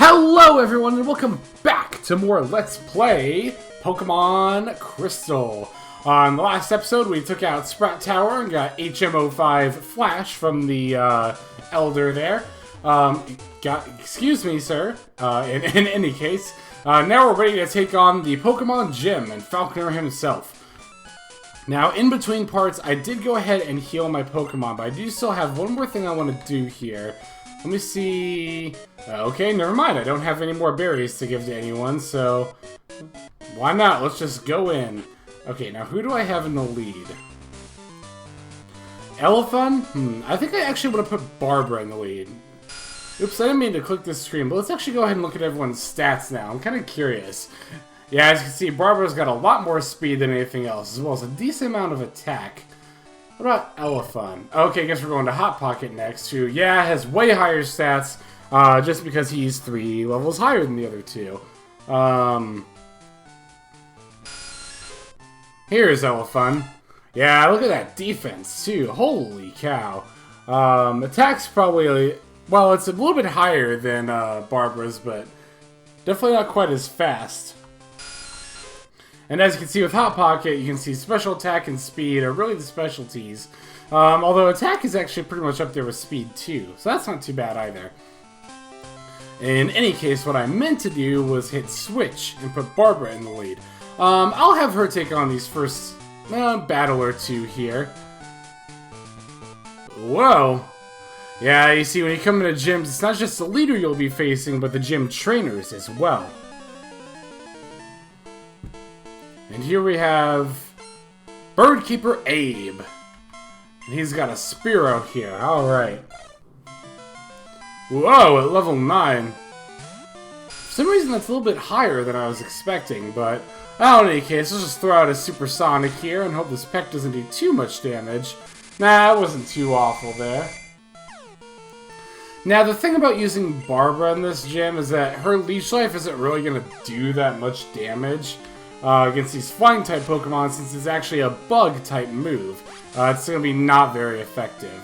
Hello everyone and welcome back to more Let's Play Pokemon Crystal. On the last episode we took out Sprout Tower and got HM05 Flash from the Elder there. Excuse me sir, in any case. Now we're ready to take on the Pokemon Gym and Falconer himself. Now in between parts I did go ahead and heal my Pokemon, but I do still have one more thing I want to do here. Let me see... okay, never mind. I don't have any more berries to give to anyone, so... why not? Let's just go in. Okay, now who do I have in the lead? Elephant? I think I actually would have put Barbara in the lead. Oops, I didn't mean to click this screen, but let's actually go ahead and look at everyone's stats now. I'm kind of curious. Yeah, as you can see, Barbara's got a lot more speed than anything else, as well as a decent amount of attack. What about Elephant? Okay, I guess we're going to Hot Pocket next, who, yeah, has way higher stats, just because he's 3 levels higher than the other two. Here's Elephant. Yeah, look at that defense, too. Holy cow. Attack's probably, well, it's a little bit higher than Barbara's, but definitely not quite as fast. And as you can see with Hot Pocket, you can see special attack and speed are really the specialties. Although attack is actually pretty much up there with speed too, so that's not too bad either. In any case, what I meant to do was hit switch and put Barbara in the lead. I'll have her take on these first battle or two here. Whoa! Yeah, you see, when you come into gyms, it's not just the leader you'll be facing, but the gym trainers as well. And here we have Birdkeeper Abe. And he's got a Spearow here. Alright. Whoa, at level 9. For some reason that's a little bit higher than I was expecting, but in any case, let's just throw out a Supersonic here and hope this peck doesn't do too much damage. Nah, it wasn't too awful there. Now, the thing about using Barbara in this gym is that her Leech Life isn't really going to do that much damage against these Flying-type Pokemon, since it's actually a Bug-type move. It's going to be not very effective.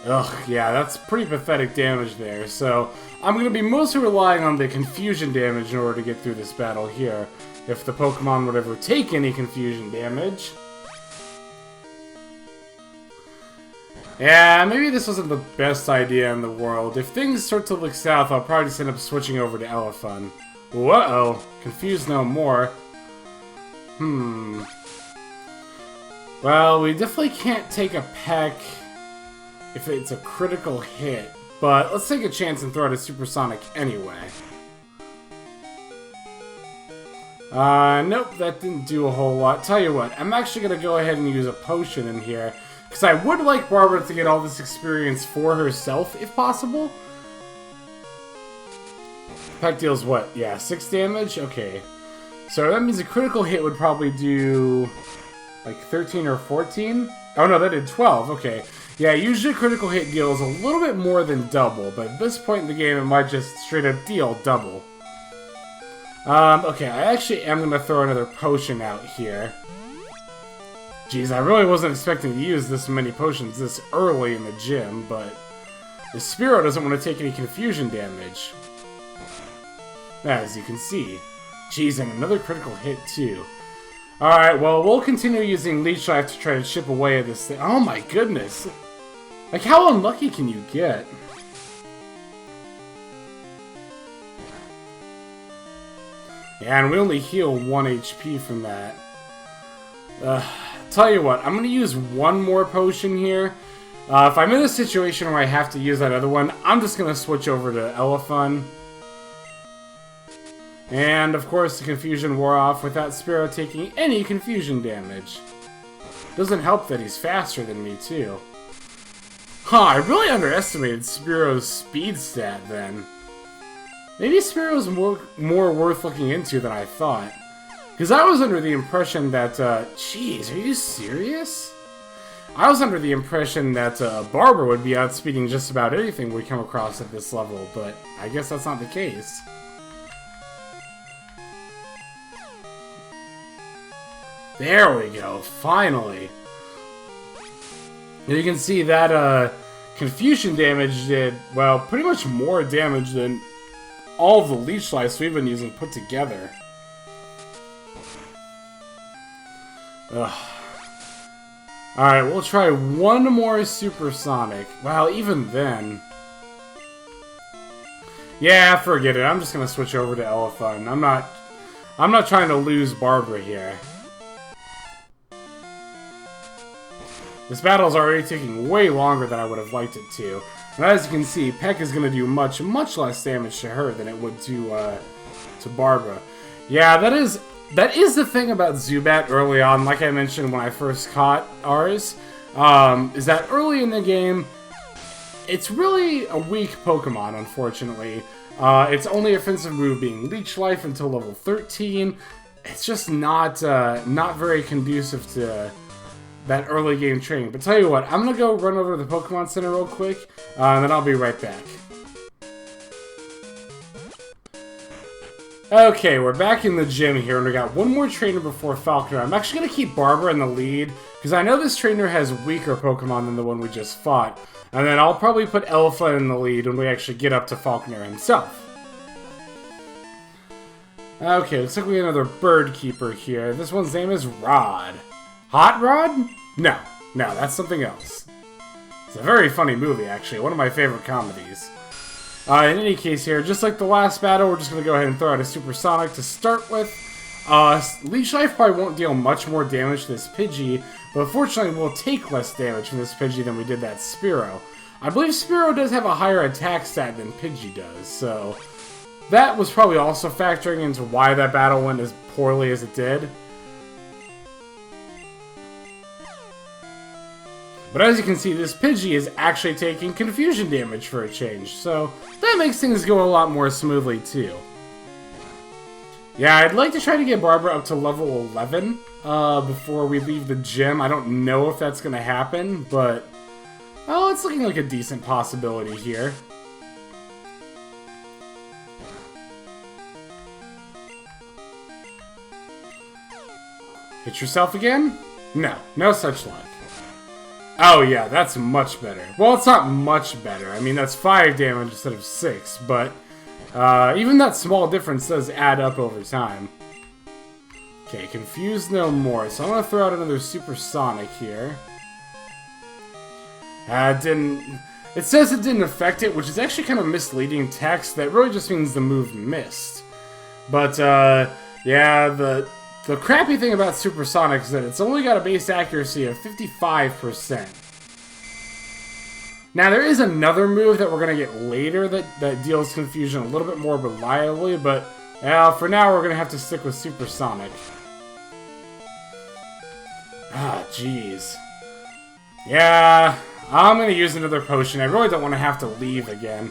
Ugh, yeah, that's pretty pathetic damage there, so I'm going to be mostly relying on the confusion damage in order to get through this battle here, if the Pokemon would ever take any confusion damage. Yeah, maybe this wasn't the best idea in the world. If things start to look south, I'll probably just end up switching over to Elephant. Whoa, confused no more. Well, we definitely can't take a peck if it's a critical hit, but let's take a chance and throw out a Supersonic anyway. Nope, that didn't do a whole lot. Tell you what, I'm actually going to go ahead and use a potion in here, because I would like Barbara to get all this experience for herself, if possible. Peck deals what? Yeah, 6 damage? Okay. So that means a critical hit would probably do like 13 or 14? Oh no, that did 12. Okay. Yeah, usually a critical hit deals a little bit more than double, but at this point in the game it might just straight up deal double. Okay, I actually am going to throw another potion out here. Jeez, I really wasn't expecting to use this many potions this early in the gym, but the Spearow doesn't want to take any confusion damage. As you can see. Jeez, and another critical hit too. Alright, well, we'll continue using Leech Life to try to chip away at this thing. Oh my goodness! Like, how unlucky can you get? Yeah, and we only heal 1 HP from that. Tell you what, I'm gonna use one more potion here. If I'm in a situation where I have to use that other one, I'm just gonna switch over to Elephant. And, of course, the confusion wore off without Spearow taking any confusion damage. Doesn't help that he's faster than me, too. Huh, I really underestimated Spearow's speed stat, then. Maybe Spearow's more worth looking into than I thought. Because I was under the impression that, jeez, are you serious? I was under the impression that, Barbara would be outspeeding just about anything we come across at this level, but I guess that's not the case. There we go, finally. And you can see that Confusion damage did, well, pretty much more damage than all of the Leech Lives we've been using put together. Ugh. Alright, we'll try one more Supersonic. Well, even then... Yeah, forget it. I'm just gonna switch over to Elephant. I'm not trying to lose Barbara here. This battle's already taking way longer than I would have liked it to. And as you can see, Peck is going to do much, much less damage to her than it would to Barbara. Yeah, that is the thing about Zubat early on, like I mentioned when I first caught ours, is that early in the game, it's really a weak Pokemon, unfortunately. Its only offensive move being Leech Life until level 13. It's just not very conducive to that early game training. But tell you what, I'm gonna go run over to the Pokemon Center real quick, and then I'll be right back. Okay, we're back in the gym here, and we got one more trainer before Falconer. I'm actually gonna keep Barbara in the lead, because I know this trainer has weaker Pokemon than the one we just fought. And then I'll probably put Alpha in the lead when we actually get up to Falconer himself. Okay, looks like we have another bird keeper here. This one's name is Rod. Hot Rod? No, that's something else. It's a very funny movie, actually. One of my favorite comedies. In any case here, just like the last battle, we're just going to go ahead and throw out a Supersonic to start with. Leech Life probably won't deal much more damage to this Pidgey, but fortunately we'll take less damage from this Pidgey than we did that Spearow. I believe Spearow does have a higher attack stat than Pidgey does, so that was probably also factoring into why that battle went as poorly as it did. But as you can see, this Pidgey is actually taking confusion damage for a change, so that makes things go a lot more smoothly too. Yeah, I'd like to try to get Barbara up to level 11 before we leave the gym. I don't know if that's going to happen, but oh, it's looking like a decent possibility here. Hit yourself again? No, no such luck. Oh yeah, that's much better. Well, it's not much better. I mean, that's 5 damage instead of 6, but even that small difference does add up over time. Okay, confused no more. So I'm going to throw out another Supersonic here. It says it didn't affect it, which is actually kind of misleading text. That really just means the move missed. But, yeah, the crappy thing about Supersonic is that it's only got a base accuracy of 55%. Now, there is another move that we're going to get later that deals confusion a little bit more reliably, but for now we're going to have to stick with Supersonic. Ah, jeez. Yeah, I'm going to use another potion. I really don't want to have to leave again.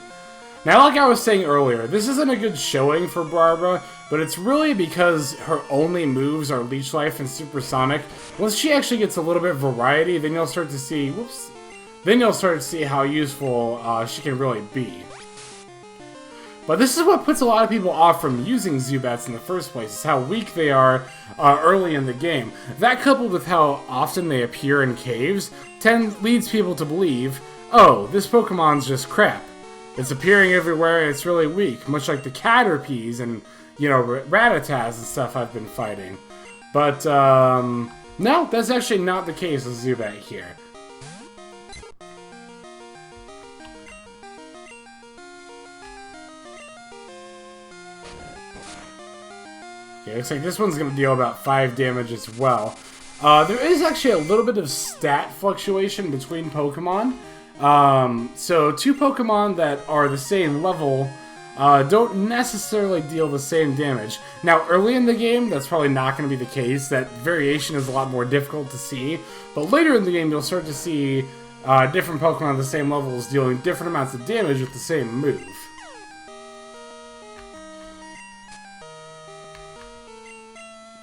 Now, like I was saying earlier, this isn't a good showing for Barbara, but it's really because her only moves are Leech Life and Supersonic. Once she actually gets a little bit of variety, then you'll start to see, then you'll start to see how useful she can really be. But this is what puts a lot of people off from using Zubats in the first place, is how weak they are early in the game. That coupled with how often they appear in caves, leads people to believe, oh, this Pokemon's just crap. It's appearing everywhere and it's really weak, much like the Caterpies and, you know, Rattatas and stuff I've been fighting. But, no, that's actually not the case with Zubat here. Okay, looks like this one's going to deal about 5 damage as well. There is actually a little bit of stat fluctuation between Pokemon. So 2 Pokemon that are the same level don't necessarily deal the same damage. Now, early in the game, that's probably not going to be the case. That variation is a lot more difficult to see. But later in the game, you'll start to see different Pokemon at the same levels dealing different amounts of damage with the same move.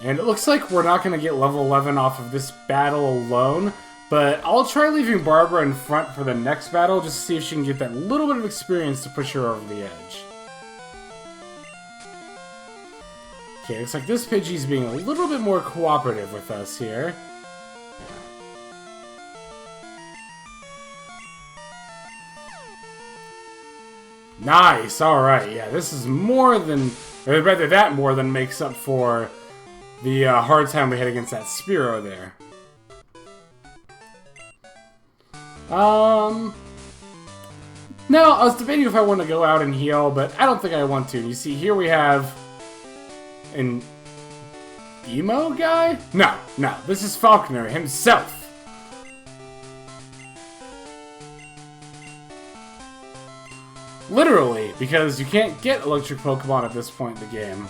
And it looks like we're not going to get level 11 off of this battle alone, but I'll try leaving Barbara in front for the next battle just to see if she can get that little bit of experience to push her over the edge. Okay, looks like this Pidgey's being a little bit more cooperative with us here. Nice, alright, yeah, this is more than, or rather that more than makes up for the hard time we had against that Spearow there. No, I was debating if I want to go out and heal, but I don't think I want to. You see, here we have an emo guy? No, this is Falconer himself. Literally, because you can't get electric Pokemon at this point in the game.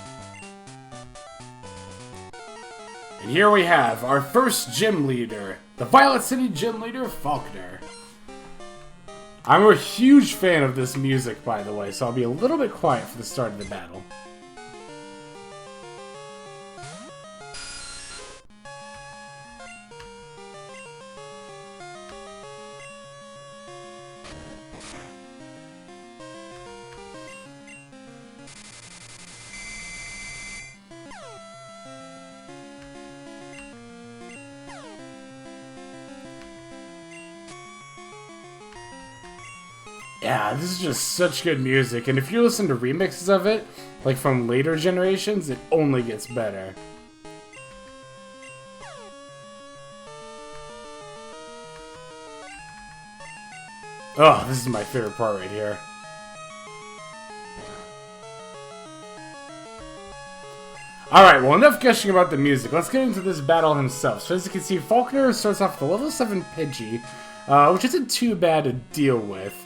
And here we have our first gym leader, the Violet City gym leader, Falconer. I'm a huge fan of this music, by the way, so I'll be a little bit quiet for the start of the battle. Yeah, this is just such good music, and if you listen to remixes of it, like from later generations, it only gets better. Oh, this is my favorite part right here. Alright, well, enough gushing about the music. Let's get into this battle himself. So as you can see, Falconer starts off with a level 7 Pidgey, which isn't too bad to deal with.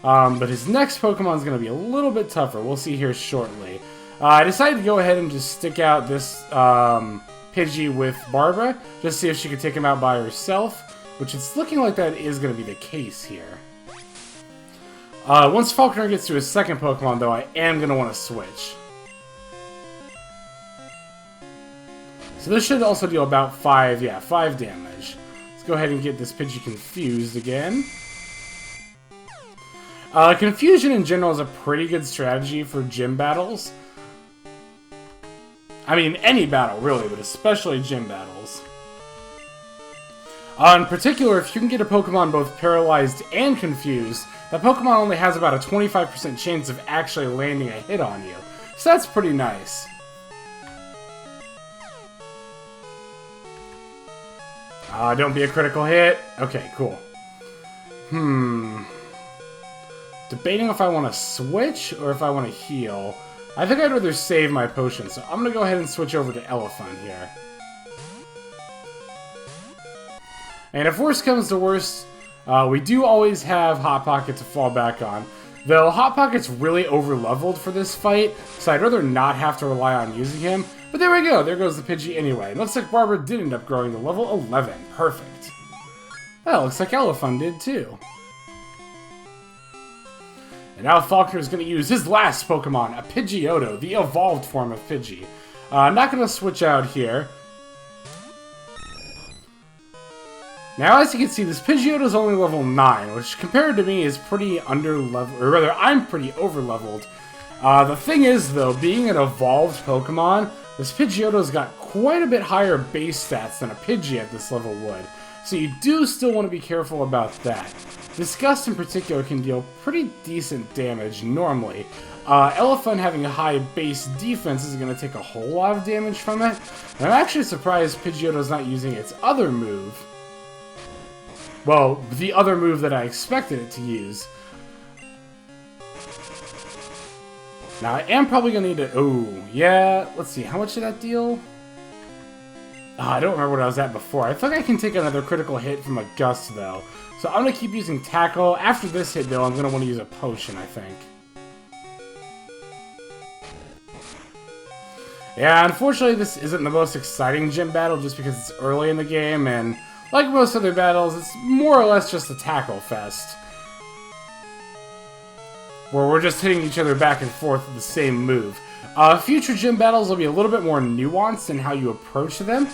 But his next Pokemon is going to be a little bit tougher. We'll see here shortly. I decided to go ahead and just stick out this Pidgey with Barbara, just to see if she could take him out by herself, which it's looking like that is going to be the case here. Once Falconer gets to his second Pokemon, though, I am going to want to switch. So this should also deal about 5 damage. Let's go ahead and get this Pidgey confused again. Confusion in general is a pretty good strategy for gym battles. I mean, any battle, really, but especially gym battles. In particular, if you can get a Pokemon both paralyzed and confused, that Pokemon only has about a 25% chance of actually landing a hit on you. So that's pretty nice. Don't be a critical hit. Okay, cool. Debating if I want to switch or if I want to heal. I think I'd rather save my potion, so I'm going to go ahead and switch over to Elephant here. And if worst comes to worst, we do always have Hot Pocket to fall back on. Though Hot Pocket's really over-leveled for this fight, so I'd rather not have to rely on using him. But there we go, there goes the Pidgey anyway. And looks like Barbara did end up growing to level 11. Perfect. Well, looks like Elephant did too. And now Falconer is going to use his last Pokemon, a Pidgeotto, the evolved form of Pidgey. I'm not going to switch out here. Now, as you can see, this Pidgeotto is only level 9, which compared to me is pretty under-leveled, or rather, I'm pretty over-leveled. The thing is, though, being an evolved Pokemon, this Pidgeotto's got quite a bit higher base stats than a Pidgey at this level would. So you do still want to be careful about that. This Gust in particular can deal pretty decent damage normally. Elephant having a high base defense is going to take a whole lot of damage from it. And I'm actually surprised Pidgeotto's not using its other move. Well, the other move that I expected it to use. Now, I am probably going to need to... Oh, yeah. Let's see. How much did that deal? I don't remember what I was at before. I think I can take another critical hit from a Gust, though. So I'm going to keep using Tackle. After this hit, though, I'm going to want to use a Potion, I think. Yeah, unfortunately, this isn't the most exciting gym battle just because it's early in the game, and like most other battles, it's more or less just a tackle fest. Where we're just hitting each other back and forth with the same move. Future gym battles will be a little bit more nuanced in how you approach them.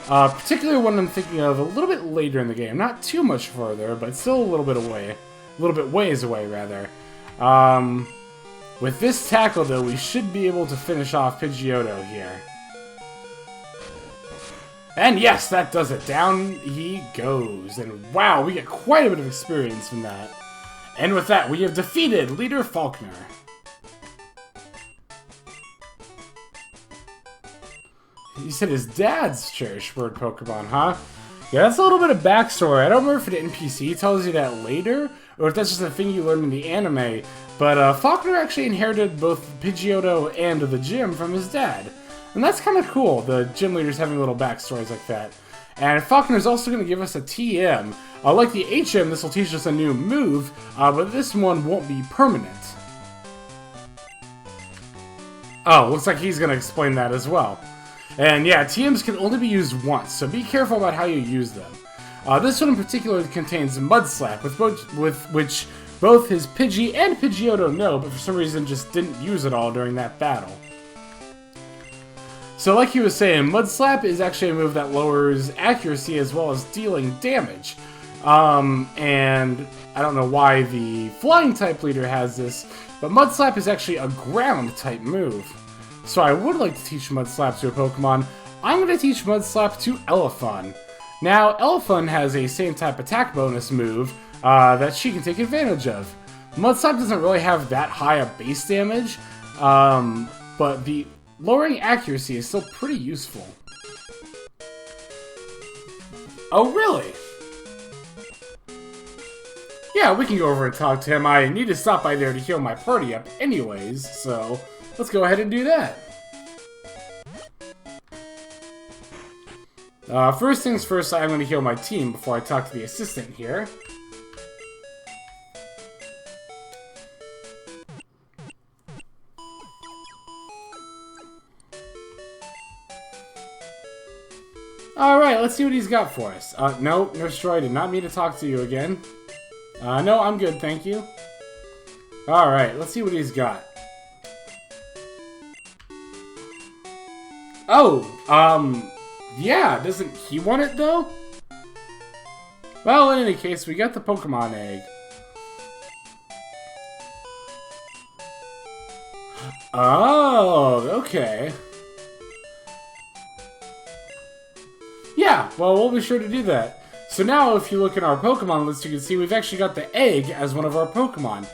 Particularly one I'm thinking of a little bit later in the game. Not too much further, but still a little bit away. A little bit ways away, rather. With this tackle, though, we should be able to finish off Pidgeotto here. And yes, that does it. Down he goes. And wow, we get quite a bit of experience from that. And with that, we have defeated Leader Faulkner. He said his dad's cherished bird Pokemon, huh? Yeah, that's a little bit of backstory. I don't remember if an NPC tells you that later, or if that's just a thing you learn in the anime. But Faulkner actually inherited both Pidgeotto and the gym from his dad. And that's kind of cool, the gym leaders having little backstories like that. And Faulkner's also going to give us a TM. Like the HM, this will teach us a new move, but this one won't be permanent. Oh, looks like he's going to explain that as well. And yeah, TMs can only be used once, so be careful about how you use them. This one in particular contains Mud Slap, with which both his Pidgey and Pidgeotto know, but for some reason just didn't use it all during that battle. So like he was saying, Mud Slap is actually a move that lowers accuracy as well as dealing damage. And I don't know why the Flying type leader has this, but Mud Slap is actually a ground type move. So I would like to teach Mud Slap to a Pokemon. I'm going to teach Mud Slap to Elefun. Now, Elefun has a same type attack bonus move that she can take advantage of. Mud Slap doesn't really have that high a base damage, but the lowering accuracy is still pretty useful. Oh, really? Yeah, we can go over and talk to him. I need to stop by there to heal my party up anyways, so let's go ahead and do that. First things first, I'm going to heal my team before I talk to the assistant here. Alright, let's see what he's got for us. No, Nurse Joy, did not mean to talk to you again. No, I'm good, thank you. Alright, let's see what he's got. Oh, yeah, doesn't he want it, though? Well, in any case, we got the Pokemon egg. Oh, okay. Yeah, well, we'll be sure to do that. So now, if you look in our Pokemon list, you can see we've actually got the egg as one of our Pokemon.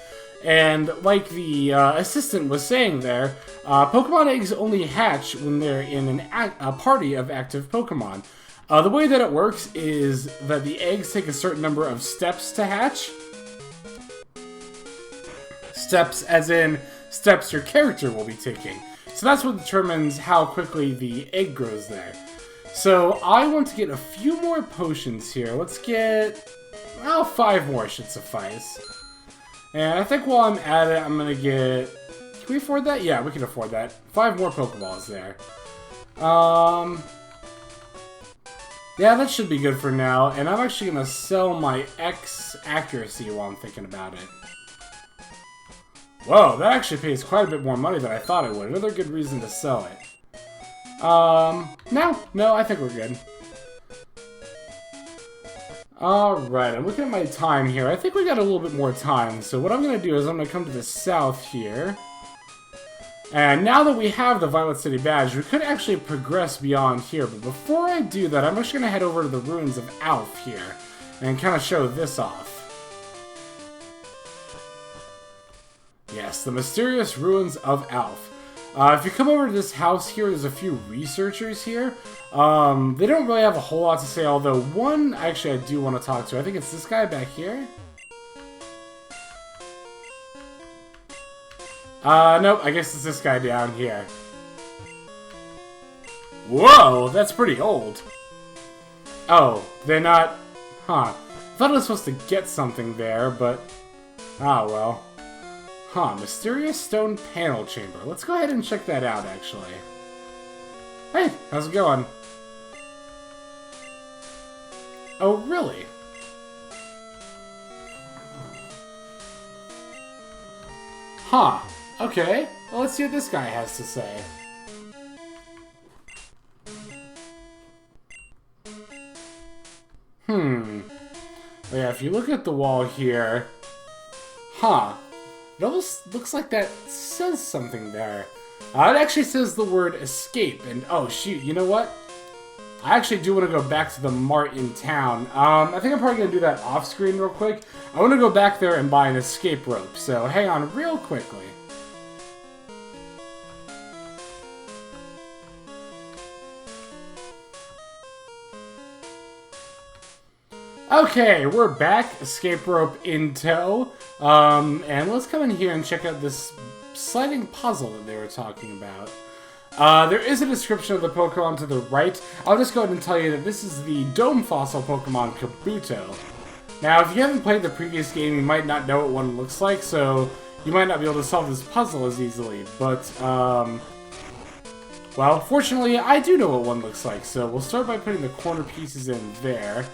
And like the assistant was saying there, Pokemon eggs only hatch when they're in a party of active Pokemon. The way that it works is that the eggs take a certain number of steps to hatch. Steps as in steps your character will be taking. So that's what determines how quickly the egg grows there. So I want to get a few more potions here. Let's get, well, 5 more should suffice. And I think while I'm at it, I'm going to get... Can we afford that? Yeah, we can afford that. 5 more Pokeballs there. Yeah, that should be good for now. And I'm actually going to sell my X accuracy while I'm thinking about it. Whoa, that actually pays quite a bit more money than I thought it would. Another good reason to sell it. No, I think we're good. Alright, I'm looking at my time here. I think we got a little bit more time. So what I'm going to do is I'm going to come to the south here. And now that we have the Violet City badge, we could actually progress beyond here. But before I do that, I'm actually going to head over to the Ruins of Alph here. And kind of show this off. Yes, the mysterious Ruins of Alph. If you come over to this house here, there's a few researchers here. They don't really have a whole lot to say, although one, actually, I do want to talk to. I think it's this guy back here. Nope, I guess it's this guy down here. Whoa, that's pretty old. Oh, they're not... Huh. I thought I was supposed to get something there, but... Ah, well. Huh, mysterious stone panel chamber. Let's go ahead and check that out, actually. Hey, how's it going? Oh, really? Huh. Okay. Well, let's see what this guy has to say. Oh, yeah, if you look at the wall here... Huh. It almost looks like that says something there. It actually says the word escape, and oh shoot, you know what? I actually do want to go back to the mart in town. I think I'm probably going to do that off-screen real quick. I want to go back there and buy an escape rope, so hang on real quickly. Okay, we're back. Escape rope in tow. And let's come in here and check out this sliding puzzle that they were talking about. There is a description of the Pokemon to the right. I'll just go ahead and tell you that this is the Dome Fossil Pokemon Kabuto. Now, if you haven't played the previous game, you might not know what one looks like, so you might not be able to solve this puzzle as easily. But, well, fortunately, I do know what one looks like, so we'll start by putting the corner pieces in there.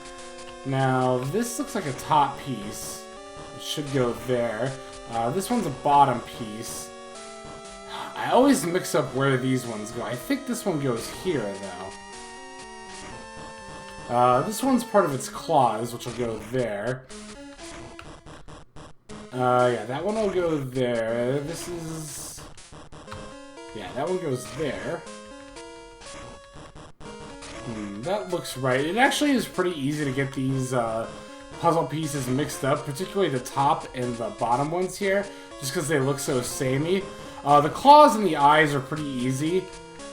Now, this looks like a top piece. It should go there. This one's a bottom piece. I always mix up where these ones go. I think this one goes here, though. This one's part of its claws, which will go there. Yeah, that one will go there. This is... Yeah, that one goes there. That looks right. It actually is pretty easy to get these puzzle pieces mixed up, particularly the top and the bottom ones here, just because they look so samey. The claws and the eyes are pretty easy,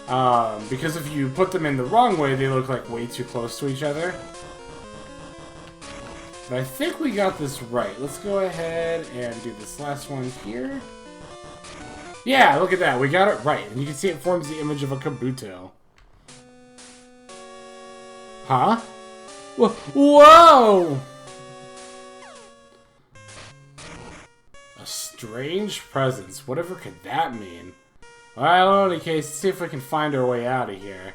because if you put them in the wrong way, they look like way too close to each other. But I think we got this right. Let's go ahead and do this last one here. Yeah, look at that. We got it right. And you can see it forms the image of a Kabuto. Huh? Whoa! A strange presence. Whatever could that mean? Well, in any case, let's see if we can find our way out of here.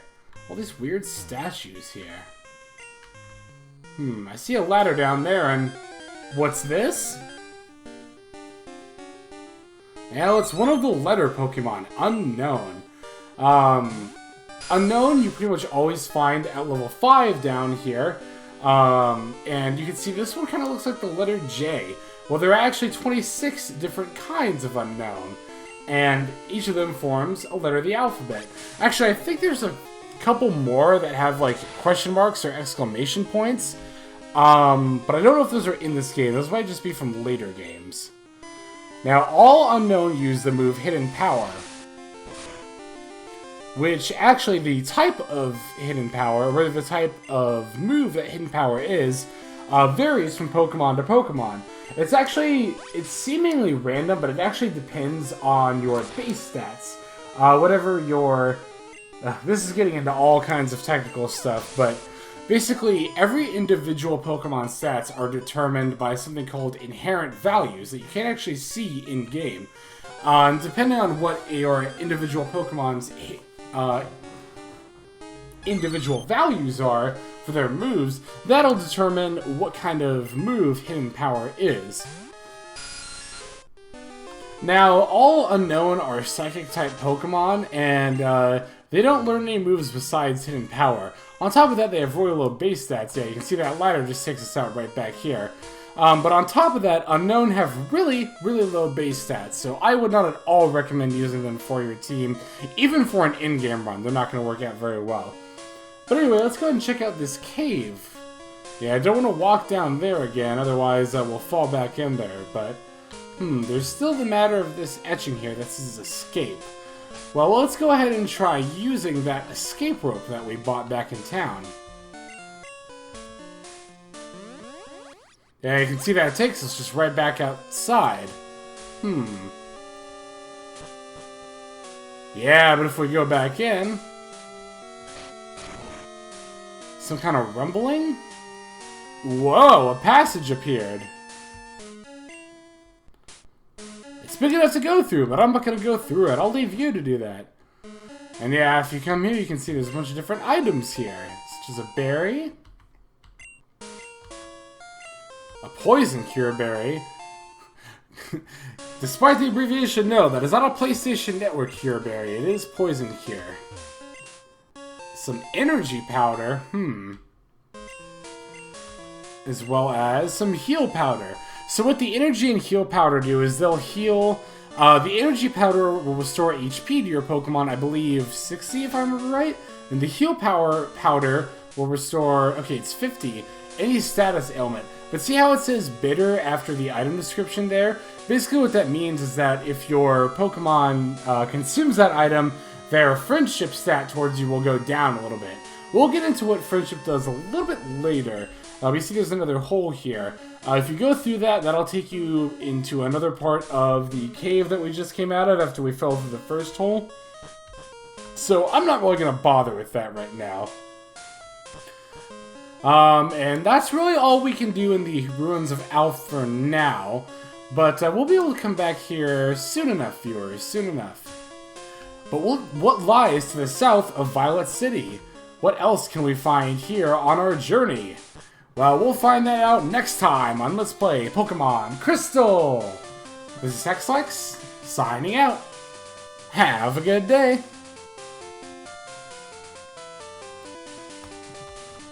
All these weird statues here. I see a ladder down there, and... What's this? Well, it's one of the letter Pokemon, Unknown. Unknown, you pretty much always find at level 5 down here. And you can see this one kind of looks like the letter J. Well, there are actually 26 different kinds of Unknown. And each of them forms a letter of the alphabet. Actually, I think there's a couple more that have, like, question marks or exclamation points. But I don't know if those are in this game. Those might just be from later games. Now, all Unknown use the move Hidden Power. Which, actually, the type of Hidden Power, or rather the type of move that Hidden Power is, varies from Pokemon to Pokemon. It's seemingly random, but it actually depends on your base stats. Whatever your... this is getting into all kinds of technical stuff, but basically, every individual Pokemon stats are determined by something called inherent values that you can't actually see in-game. Depending on what your individual Pokemon's individual values are for their moves, that'll determine what kind of move Hidden Power is. Now, all Unknown are Psychic-type Pokemon, and they don't learn any moves besides Hidden Power. On top of that, they have really low base stats. Yeah, you can see that ladder just takes us out right back here. But on top of that, Unknown have really, really low base stats, so I would not at all recommend using them for your team. Even for an in-game run, they're not going to work out very well. But anyway, let's go ahead and check out this cave. Yeah, I don't want to walk down there again, otherwise we'll fall back in there, but... there's still the matter of this etching here that says escape. Well, let's go ahead and try using that escape rope that we bought back in town. Yeah, you can see that it takes us just right back outside. Yeah, but if we go back in... Some kind of rumbling? Whoa, a passage appeared. It's big enough to go through, but I'm not going to go through it. I'll leave you to do that. And yeah, if you come here, you can see there's a bunch of different items here. Such as a berry. A poison cure berry. Despite the abbreviation, no, that is not a PlayStation Network cure berry. It is poison cure. Some energy powder. As well as some heal powder. So what the energy and heal powder do is they'll heal The energy powder will restore HP to your Pokemon, I believe 60 if I remember right. And the heal powder will restore, okay, it's 50, any status ailment. But see how it says bitter after the item description there? Basically what that means is that if your Pokemon consumes that item, their friendship stat towards you will go down a little bit. We'll get into what friendship does a little bit later. We see there's another hole here. If you go through that, that'll take you into another part of the cave that we just came out of after we fell through the first hole. So I'm not really going to bother with that right now. And that's really all we can do in the Ruins of Alph for now. But we'll be able to come back here soon enough, viewers, soon enough. But what lies to the south of Violet City? What else can we find here on our journey? Well, we'll find that out next time on Let's Play Pokemon Crystal! This is Hexlex, signing out. Have a good day!